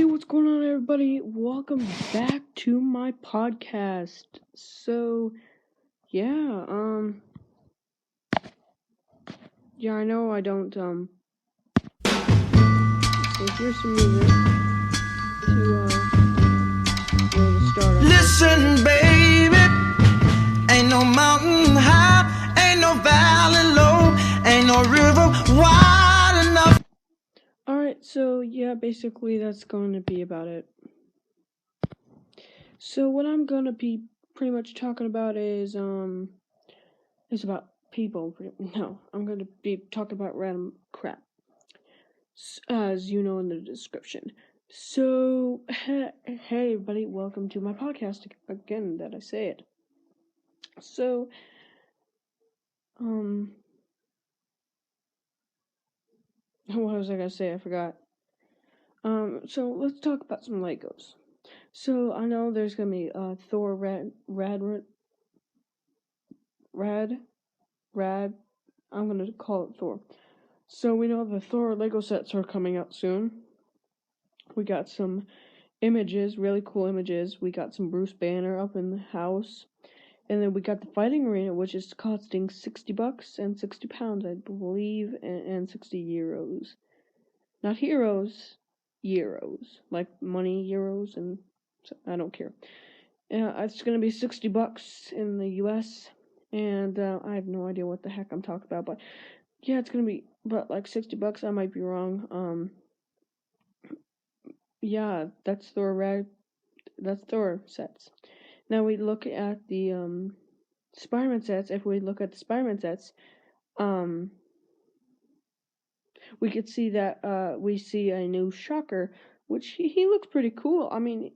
Hey, what's going on, everybody? Welcome back to my podcast. Yeah, I know I don't, so here's some music to start off. Listen, baby, ain't no mountain high, ain't no valley low, ain't no river wide enough. Alright, so yeah, basically that's going to be about it. So what I'm going to be pretty much talking about is about people. No, I'm going to be talking about random crap, as you know in the description. So, hey everybody, welcome to my podcast again, that I say it. So, what was I gonna say? I forgot. So let's talk about some Legos. So, I know there's gonna be, Thor Rad, I'm gonna call it Thor. So, we know the Thor Lego sets are coming out soon. We got some images, really cool images. We got some Bruce Banner up in the house. And then we got the fighting arena, which is costing $60 and £60, I believe, and 60 euros. Not heroes, euros. Like money, euros, and I don't care. It's gonna be $60 in the US, and I have no idea what the heck I'm talking about, but yeah, it's gonna be, but like $60, I might be wrong. Yeah, that's Thor sets. Now we look at the Spider-Man sets. If we look at the Spider-Man sets, we could see that we see a new Shocker, which he looks pretty cool. I mean,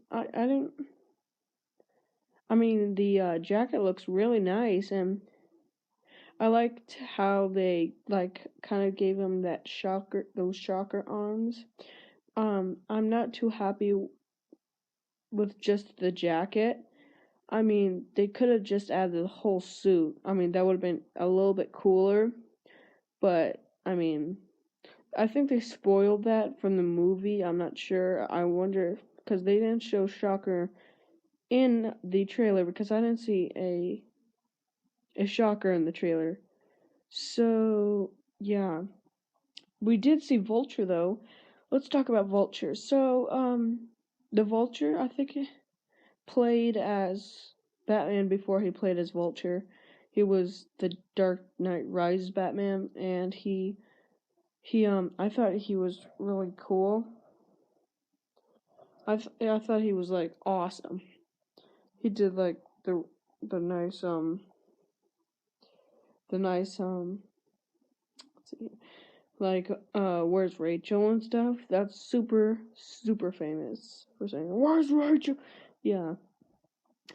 the jacket looks really nice, and I liked how they kind of gave him those Shocker arms. I'm not too happy with just the jacket. I mean, they could have just added the whole suit. I mean, that would have been a little bit cooler. But, I mean, I think they spoiled that from the movie. I'm not sure. I wonder, because they didn't show Shocker in the trailer, because I didn't see a Shocker in the trailer. So, yeah. We did see Vulture, though. Let's talk about Vulture. So, the Vulture, I think, played as Batman before he played as Vulture. He was the Dark Knight Rises Batman, and I thought he was really cool. I thought he was like awesome. He did like the nice let's see, like where's Rachel and stuff. That's super famous for saying where's Rachel. Yeah,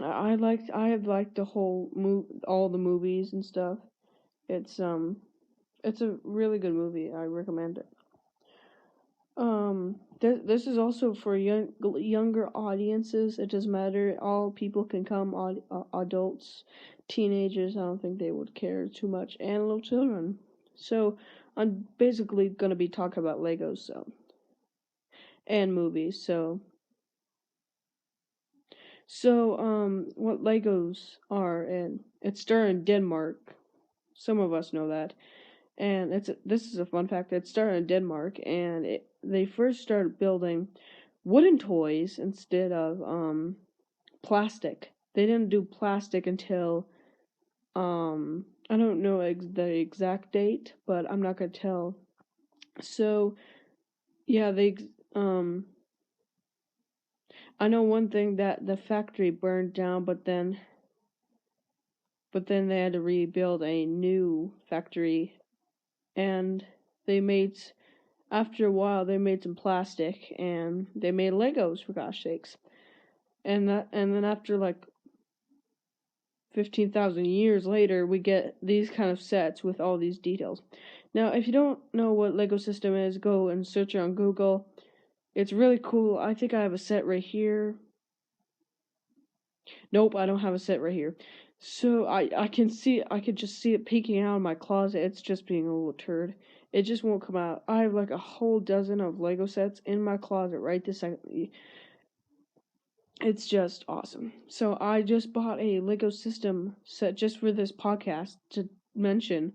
I have liked the whole all the movies and stuff. It's a really good movie. I recommend it. This is also for younger audiences. It doesn't matter. All people can come. Adults, teenagers. I don't think they would care too much, and little children. So I'm basically gonna be talking about Legos, and movies. What Legos are, and it's started in Denmark. Some of us know that. And this is a fun fact. It started in Denmark, and they first started building wooden toys instead of plastic. They didn't do plastic until I don't know the exact date, but I'm not gonna tell. So yeah, I know one thing, that the factory burned down, but then they had to rebuild a new factory, and after a while, they made some plastic, and they made Legos, for gosh sakes. And then after like 15,000 years later, we get these kind of sets with all these details. Now, if you don't know what Lego system is, go and search it on Google. It's really cool. I think I have a set right here. Nope, I don't have a set right here. So I could just see it peeking out of my closet. It's just being a little turd. It just won't come out. I have like a whole dozen of Lego sets in my closet right this second. It's just awesome. So I just bought a Lego system set just for this podcast to mention.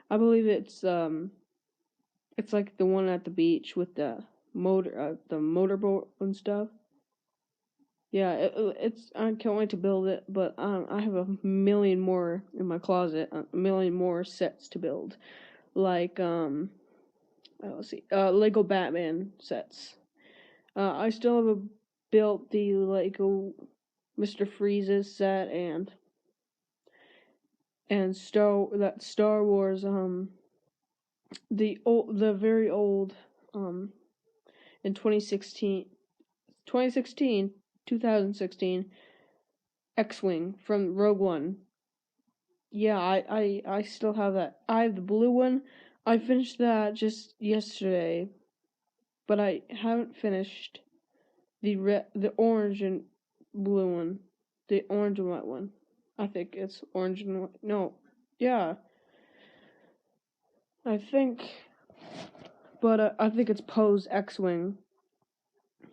I believe it's like the one at the beach with the motorboat and stuff. Yeah, it's I can't wait to build it, but I have a million more in my closet, a million more sets to build, like let's see, Lego Batman sets. I still haven't built the Lego Mr. Freeze's set and Star Wars the very old in 2016 X-Wing from Rogue One. Yeah, I still have that. I have the blue one. I finished that just yesterday, but I haven't finished the orange and blue one, the orange and white one. I think it's orange and white. No, yeah, I think, but I think it's Poe's X-Wing,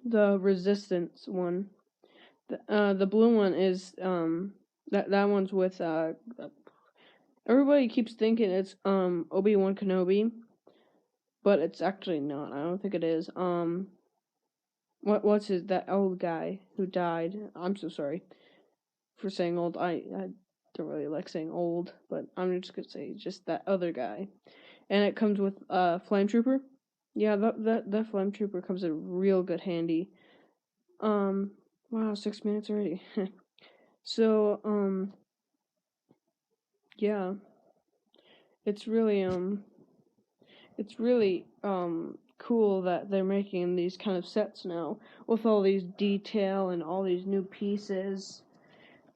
the Resistance one. The blue one is that one's with everybody keeps thinking it's Obi-Wan Kenobi, but it's actually not. I don't think it is. What's that old guy who died? I'm so sorry for saying old. I don't really like saying old, but I'm just gonna say just that other guy. And it comes with Flame Trooper. Yeah, that Flame Trooper comes in real good handy. Wow, 6 minutes already. So, yeah. It's really cool that they're making these kind of sets now with all these detail and all these new pieces.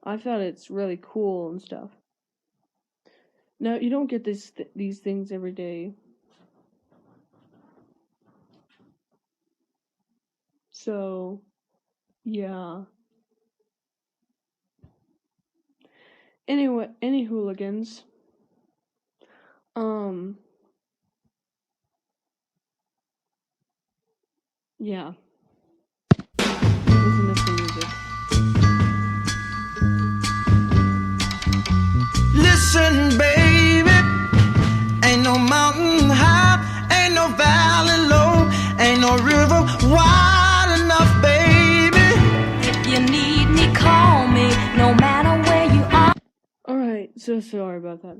I thought it's really cool and stuff. Now, you don't get these things every day. So, yeah. Anyway, any hooligans. Yeah. Listen to some music. Listen, baby, ain't no mountain high, ain't no valley low, ain't no river wide enough, baby. If you need me, call me, no matter where you are. Alright, so sorry about that.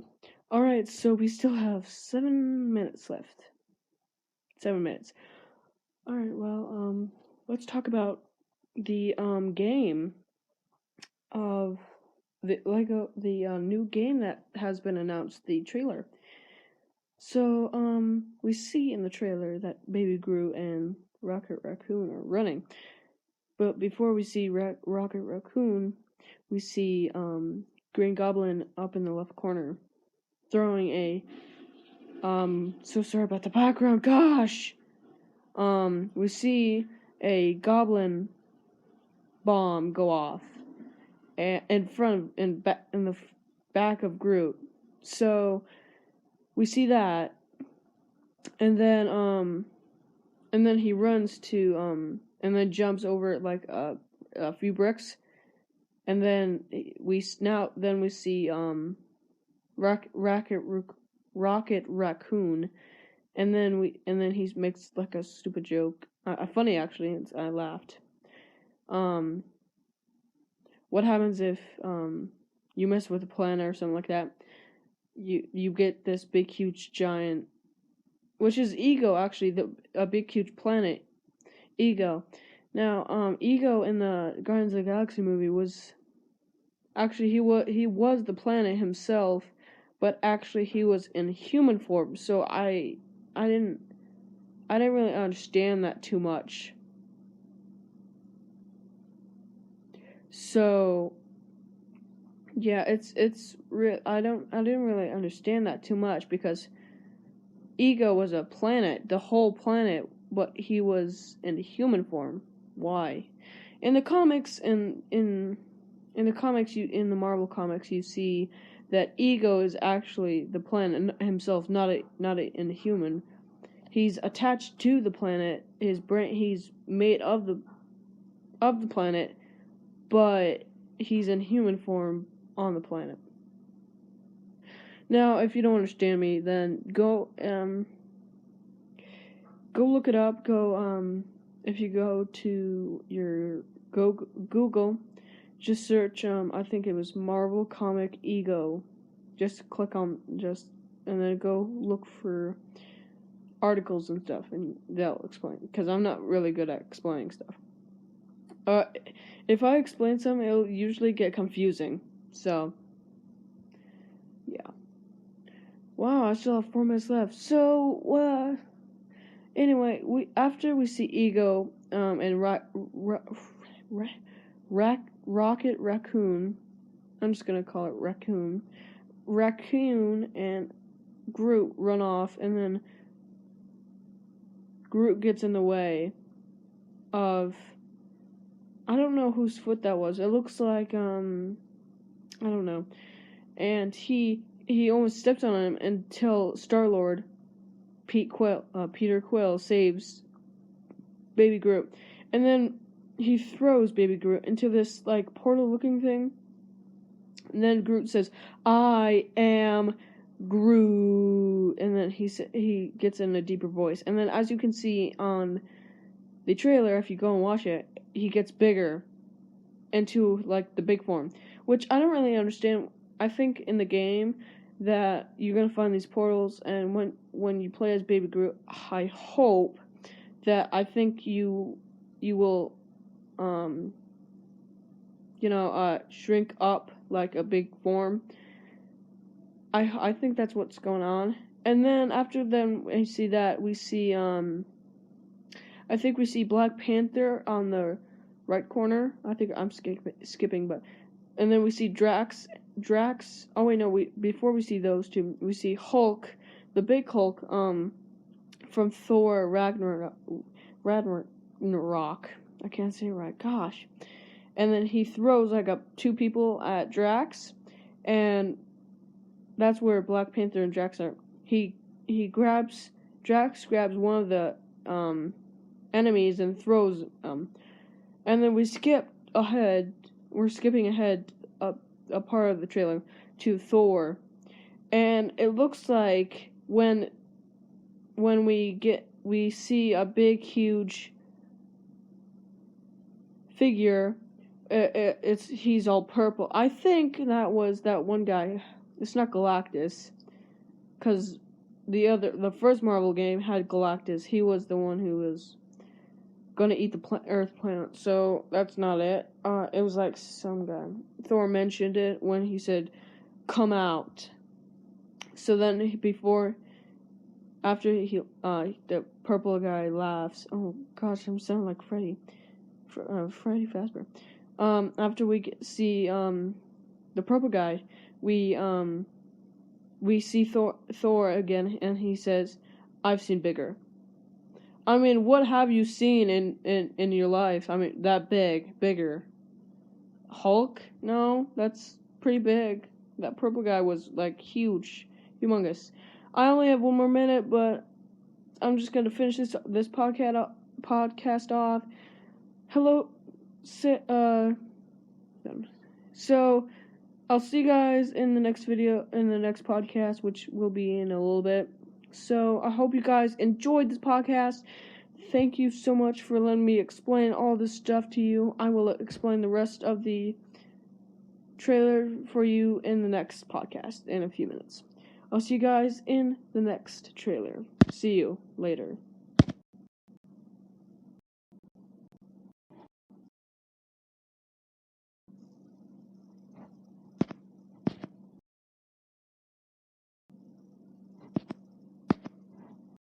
Alright, so we still have 7 minutes left. 7 minutes. Alright, well, let's talk about the game of the Lego, the new game that has been announced, the trailer. So, we see in the trailer that Baby Groot and Rocket Raccoon are running. But before we see Rocket Raccoon, we see Green Goblin up in the left corner throwing a so sorry about the background, gosh. We see a goblin bomb go off in the back of Groot. So we see that, and then he runs to and then jumps over like a few bricks, and then we see Rocket Raccoon, and then he makes like a stupid joke, funny actually. I laughed. What happens if you mess with a planet or something like that? You get this big huge giant, which is Ego actually, a big huge planet, Ego. Now Ego in the Guardians of the Galaxy movie was actually he was the planet himself, but actually he was in human form. So I didn't really understand that too much. So yeah, it's real. I didn't really understand that too much because Ego was a planet, the whole planet, but he was in human form. Why? In the comics, in the comics, in the Marvel comics, you see that Ego is actually the planet himself, not a inhuman. he's attached to the planet. His brain, he's made of the planet, but he's in human form on the planet. Now, if you don't understand me, then go look it up. If you go to your Google, just search I think it was Marvel Comic Ego. Just click on and then go look for articles and stuff, and they'll explain. Because I'm not really good at explaining stuff. If I explain something, it'll usually get confusing. So, yeah. Wow, I still have 4 minutes left. So, anyway, after we see Ego and Rocket Raccoon, I'm just gonna call it Raccoon and Groot run off, and then Groot gets in the way of, I don't know whose foot that was. It looks like I don't know, and he almost stepped on him until Star-Lord Peter Quill saves Baby Groot, and then he throws Baby Groot into this like portal-looking thing, and then Groot says, "I am Groot," and then he gets in a deeper voice, and then as you can see on the trailer, if you go and watch it, he gets bigger into like the big form, which I don't really understand. I think in the game that you're gonna find these portals, and when you play as Baby Groot, I hope that I think you will shrink up like a big form. I think that's what's going on. And then after then we see that we see I think we see Black Panther on the right corner. I think I'm skipping, but and then we see Drax. Oh wait, no. Before we see those two, we see Hulk, the big Hulk, from Thor Ragnarok. I can't say it right. Gosh. And then he throws like two people at Drax, and that's where Black Panther and Drax are. Drax grabs one of the enemies and throws and then we skip ahead. We're skipping ahead a part of the trailer to Thor, and it looks like when we see a big huge figure, he's all purple. I think that was that one guy. It's not Galactus, because the first Marvel game had Galactus. He was the one who was gonna eat the Earth planet, so that's not it. It was like some guy. Thor mentioned it when he said, "Come out." So then after the purple guy laughs. Oh gosh, I'm sounding like Freddy Fazbear. After we see the purple guy, we see Thor again, and he says, "I've seen bigger." I mean, what have you seen in your life? I mean, that bigger. Hulk? No, that's pretty big. That purple guy was like huge, humongous. I only have 1 more minute, but I'm just gonna finish this podcast off. Hello, so I'll see you guys in the next video, in the next podcast, which will be in a little bit. So I hope you guys enjoyed this podcast. Thank you so much for letting me explain all this stuff to you. I will explain the rest of the trailer for you in the next podcast in a few minutes. I'll see you guys in the next trailer. See you later.